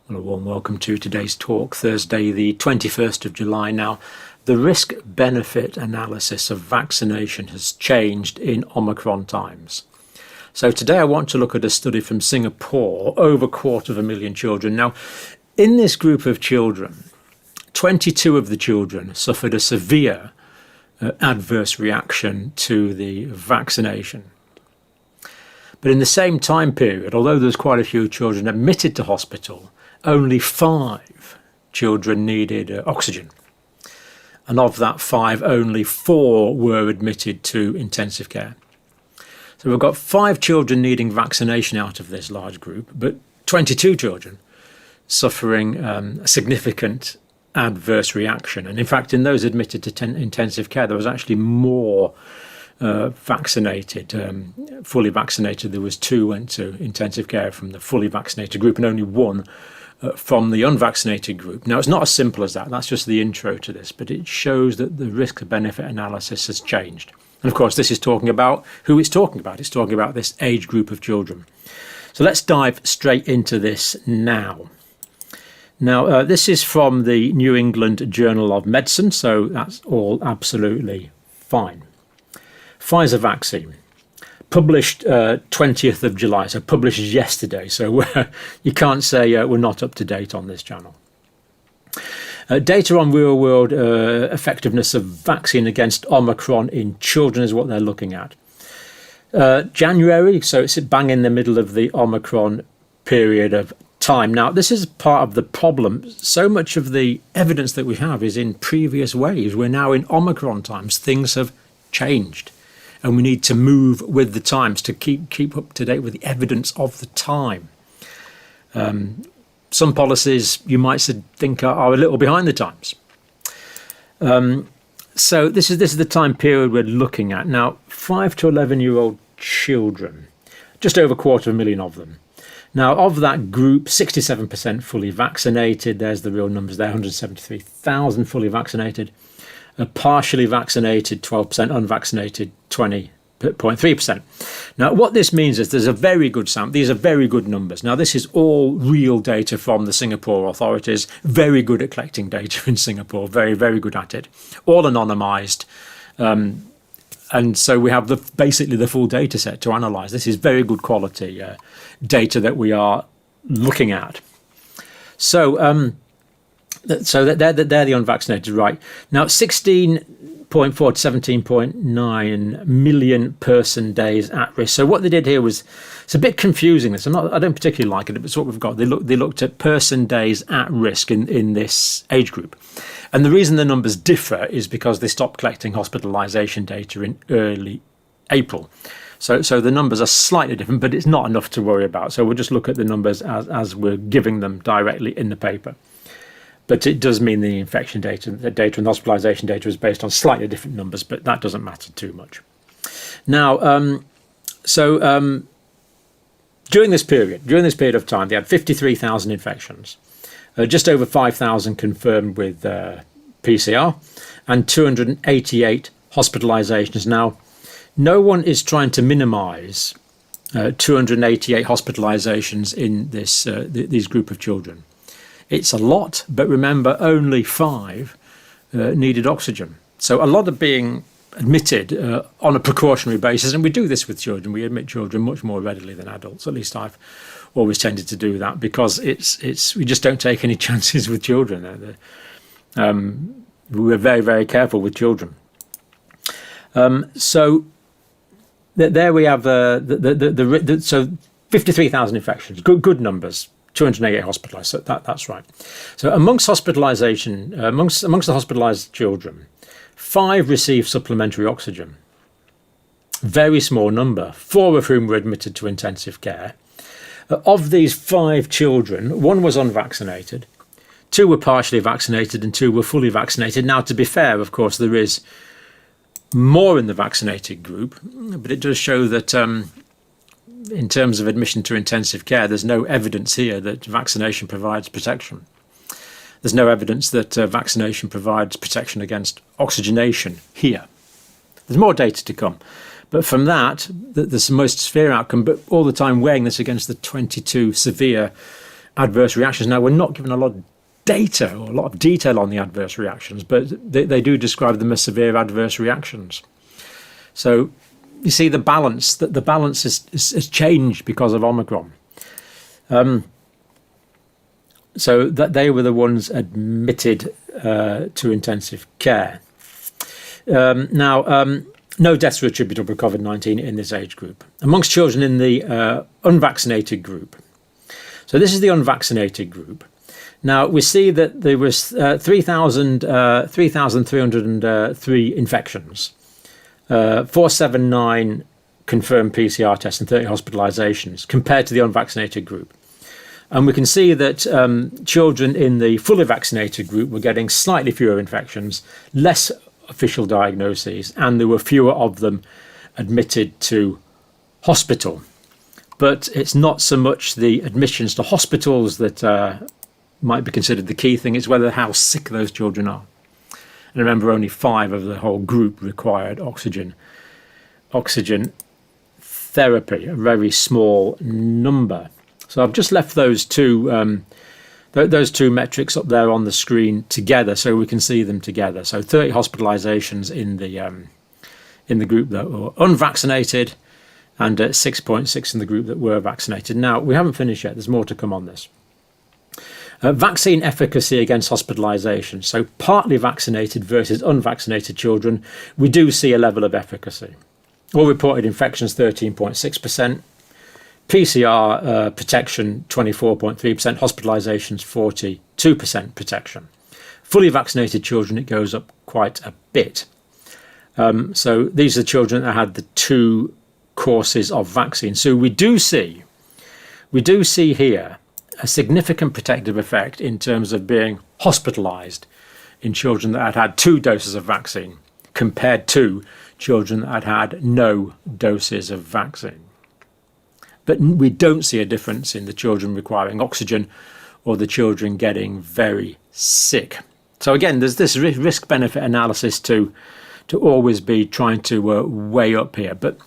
Well, a warm welcome to today's talk, Thursday the 21st of July. Now, the risk-benefit analysis of vaccination has changed in Omicron times. So today I want to look at a study from Singapore, over 250,000 children. Now, in this group of children, 22 of the children suffered a severe adverse reaction to the vaccination. But in the same time period, although there's quite a few children admitted to hospital, only 5 children needed oxygen. And of that 5, only 4 were admitted to intensive care. So we've got 5 children needing vaccination out of this large group, but 22 children suffering a significant adverse reaction. And in fact, in those admitted to intensive care, there was actually more vaccinated, fully vaccinated. There was 2 went to intensive care from the fully vaccinated group and only 1 from the unvaccinated group. Now, it's not as simple as that. That's just the intro to this, but it shows that the risk-benefit analysis has changed. And of course, this is talking about who it's talking about. It's talking about this age group of children. So let's dive straight into this now. Now, this is from the New England Journal of Medicine, so that's all absolutely fine. Pfizer vaccine. Published 20th of July, so published yesterday. So you can't say we're not up to date on this channel. Data on real-world effectiveness of vaccine against Omicron in children is what they're looking at. January, so it's bang in the middle of the Omicron period of time. Now, this is part of the problem. So much of the evidence that we have is in previous waves. We're now in Omicron times. Things have changed. And we need to move with the times to keep up to date with the evidence of the time. Some policies you might think are a little behind the times. So this is the time period we're looking at. Now, 5 to 11-year-old children, just over 250,000 of them. Now, of that group, 67% fully vaccinated. There's the real numbers there, 173,000 fully vaccinated. Partially vaccinated, 12%, unvaccinated, 20.3%. Now, what this means is there's a very good sample. These are very good numbers. Now, this is all real data from the Singapore authorities. Very good at collecting data in Singapore. Very, very good at it. All anonymized. And so we have basically the full data set to analyze. This is very good quality data that we are looking at. So they're the unvaccinated, right? Now, 16.4 to 17.9 million person days at risk. So what they did here was, it's a bit confusing. I don't particularly like it, but it's what we've got. They looked at person days at risk in this age group. And the reason the numbers differ is because they stopped collecting hospitalization data in early April. So the numbers are slightly different, but it's not enough to worry about. So we'll just look at the numbers as we're giving them directly in the paper. But it does mean the infection data, the data and hospitalization data is based on slightly different numbers, but that doesn't matter too much. Now, during this period of time, they had 53,000 infections, just over 5,000 confirmed with PCR, and 288 hospitalizations. Now, no one is trying to minimize 288 hospitalizations in these group of children. It's a lot, but remember, only 5 needed oxygen. So a lot are being admitted on a precautionary basis, and we do this with children. We admit children much more readily than adults. At least I've always tended to do that, because we just don't take any chances with children. We're very, very careful with children. So there we have so 53,000 infections. Good numbers. 288 hospitalised, so that's right. So amongst the hospitalised children, 5 received supplementary oxygen. Very small number, 4 of whom were admitted to intensive care. Of these 5 children, 1 was unvaccinated, 2 were partially vaccinated, and 2 were fully vaccinated. Now, to be fair, of course, there is more in the vaccinated group, but it does show that in terms of admission to intensive care, there's no evidence here that vaccination provides protection. There's no evidence that vaccination provides protection against oxygenation here. There's more data to come. But from that, there's the most severe outcome, but all the time weighing this against the 22 severe adverse reactions. Now, we're not given a lot of data or a lot of detail on the adverse reactions, but they do describe them as severe adverse reactions. So you see the balance has changed because of Omicron. So that they were the ones admitted to intensive care. No deaths were attributable to COVID-19 in this age group. Amongst children in the unvaccinated group. So this is the unvaccinated group. Now, we see that there was 3,303 infections, 479 confirmed PCR tests and 30 hospitalizations compared to the unvaccinated group. And we can see that children in the fully vaccinated group were getting slightly fewer infections, less official diagnoses, and there were fewer of them admitted to hospital. But it's not so much the admissions to hospitals that might be considered the key thing, it's whether how sick those children are. And remember, only 5 of the whole group required oxygen therapy, a very small number. So I've just left those two metrics up there on the screen together, so we can see them together. So 30 hospitalizations in the group that were unvaccinated, and 6.6 in the group that were vaccinated. Now, we haven't finished yet. There's more to come on this. Vaccine efficacy against hospitalisation. So partly vaccinated versus unvaccinated children, we do see a level of efficacy. All reported infections, 13.6%. PCR protection, 24.3%. Hospitalisations, 42% protection. Fully vaccinated children, it goes up quite a bit. So these are the children that had the 2 courses of vaccine. So we do see here a significant protective effect in terms of being hospitalised in children that had 2 doses of vaccine compared to children that had no doses of vaccine. But we don't see a difference in the children requiring oxygen or the children getting very sick. So again, there's this risk-benefit analysis to always be trying to weigh up here. But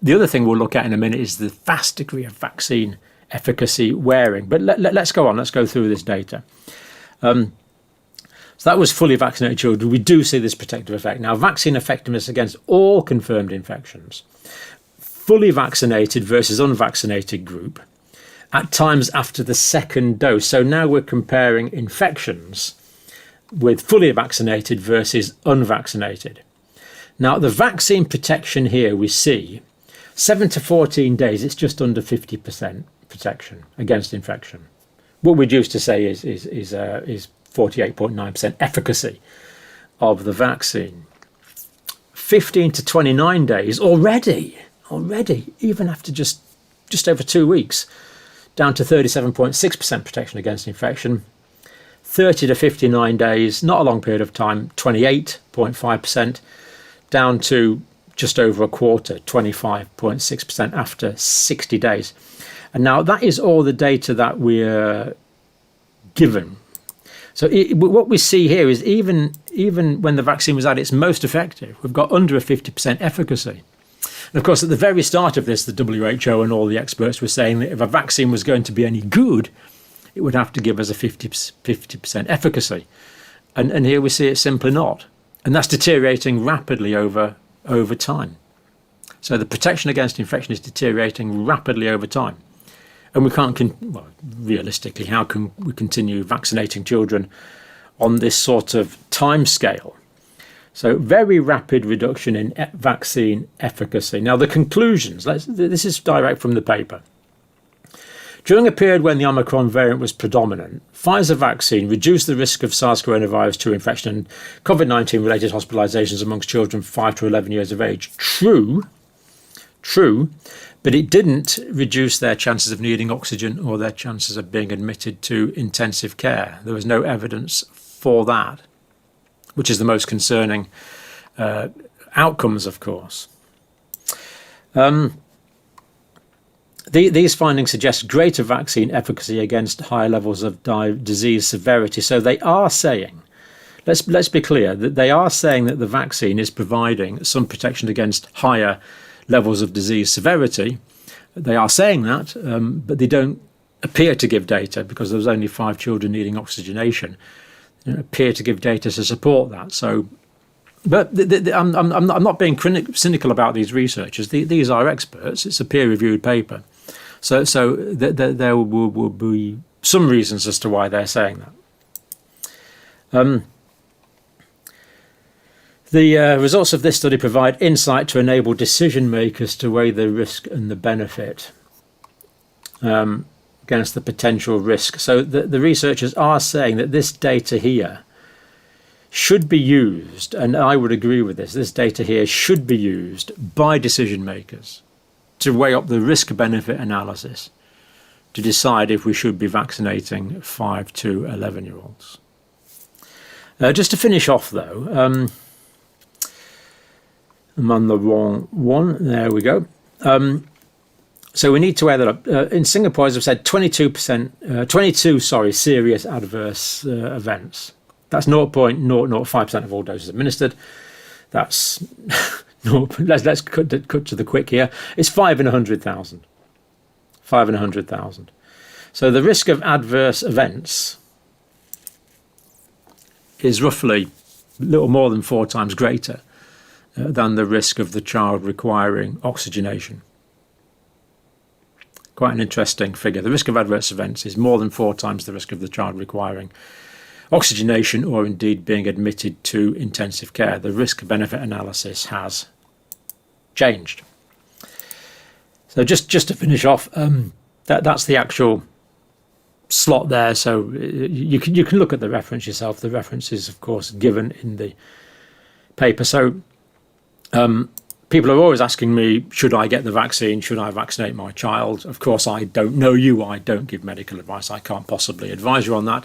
the other thing we'll look at in a minute is the vast degree of vaccine efficacy wearing. But let's go on. Let's go through this data. So that was fully vaccinated children. We do see this protective effect. Now, vaccine effectiveness against all confirmed infections. Fully vaccinated versus unvaccinated group at times after the 2nd dose. So now we're comparing infections with fully vaccinated versus unvaccinated. Now, the vaccine protection here we see 7 to 14 days, it's just under 50% protection against infection. What we'd used to say is 48.9% efficacy of the vaccine. 15 to 29 days already, even after just over 2 weeks, down to 37.6% protection against infection. 30 to 59 days, not a long period of time, 28.5%, down to just over a quarter, 25.6% after 60 days. And now that is all the data that we're given. So what we see here is even when the vaccine was at its most effective, we've got under a 50% efficacy. And of course, at the very start of this, the WHO and all the experts were saying that if a vaccine was going to be any good, it would have to give us a 50% efficacy. And here we see it's simply not. And that's deteriorating rapidly over time. So the protection against infection is deteriorating rapidly over time. And we can't, realistically, how can we continue vaccinating children on this sort of time scale? So very rapid reduction in vaccine efficacy. Now the conclusions, this is direct from the paper. During a period when the Omicron variant was predominant, Pfizer vaccine reduced the risk of SARS coronavirus 2 infection and COVID-19 related hospitalizations amongst children 5 to 11 years of age. True, but it didn't reduce their chances of needing oxygen or their chances of being admitted to intensive care. There was no evidence for that, which is the most concerning outcomes, of course. These findings suggest greater vaccine efficacy against higher levels of disease severity. So they are saying, let's be clear, that they are saying that the vaccine is providing some protection against higher levels of disease severity. They are saying that, but they don't appear to give data, because there was only 5 children needing oxygenation, appear to give data to support that. So, but I'm not being cynical about these researchers. These are experts. It's a peer-reviewed paper. So there will be some reasons as to why they're saying that. The results of this study provide insight to enable decision makers to weigh the risk and the benefit against the potential risk. So the researchers are saying that this data here should be used, and I would agree with this data here should be used by decision makers to weigh up the risk-benefit analysis to decide if we should be vaccinating 5 to 11-year-olds. Just to finish off, though, I'm on the wrong one. There we go. So we need to weigh that up. In Singapore, as I've said, 22 serious adverse events. That's 0.005% of all doses administered. That's let's cut to the quick here. It's 5 in 100,000. 5 in 100,000. So the risk of adverse events is roughly a little more than 4 times greater than the risk of the child requiring oxygenation. Quite an interesting figure. The risk of adverse events is more than 4 times the risk of the child requiring oxygenation or indeed being admitted to intensive care. The risk-benefit analysis has changed. So just to finish off, that's the actual slot there. So you can look at the reference yourself. The reference is, of course, given in the paper. So people are always asking me, should I get the vaccine? Should I vaccinate my child? Of course, I don't know you. I don't give medical advice. I can't possibly advise you on that.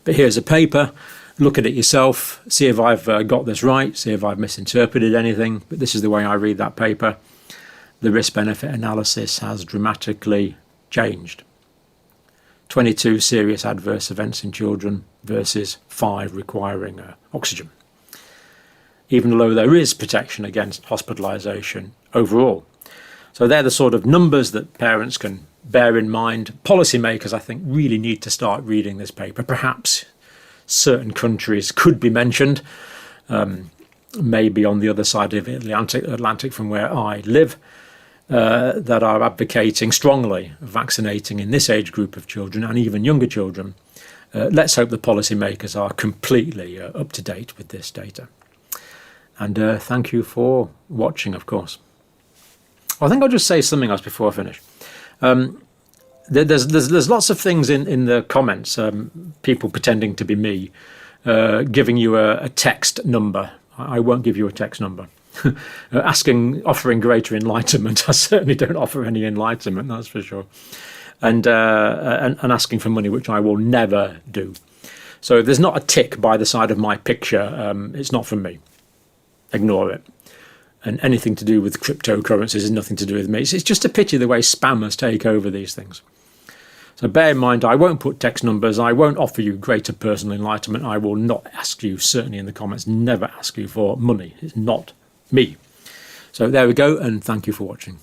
But here's a paper. Look at it yourself. See if I've got this right. See if I've misinterpreted anything. But this is the way I read that paper. The risk-benefit analysis has dramatically changed. 22 serious adverse events in children versus 5 requiring oxygen, even though there is protection against hospitalisation overall. So they're the sort of numbers that parents can bear in mind. Policymakers, I think, really need to start reading this paper. Perhaps certain countries could be mentioned, maybe on the other side of the Atlantic from where I live, that are advocating strongly vaccinating in this age group of children and even younger children. Let's hope the policymakers are completely up to date with this data. And thank you for watching, of course. I think I'll just say something else before I finish. There's lots of things in the comments, people pretending to be me, giving you a text number. I won't give you a text number. Offering greater enlightenment. I certainly don't offer any enlightenment, that's for sure. And asking for money, which I will never do. So if there's not a tick by the side of my picture, it's not from me. Ignore it. And anything to do with cryptocurrencies is nothing to do with me. It's just a pity the way spammers take over these things. So bear in mind, I won't put text numbers. I won't offer you greater personal enlightenment. I will not ask you, certainly in the comments, never ask you for money. It's not me. So there we go, and thank you for watching.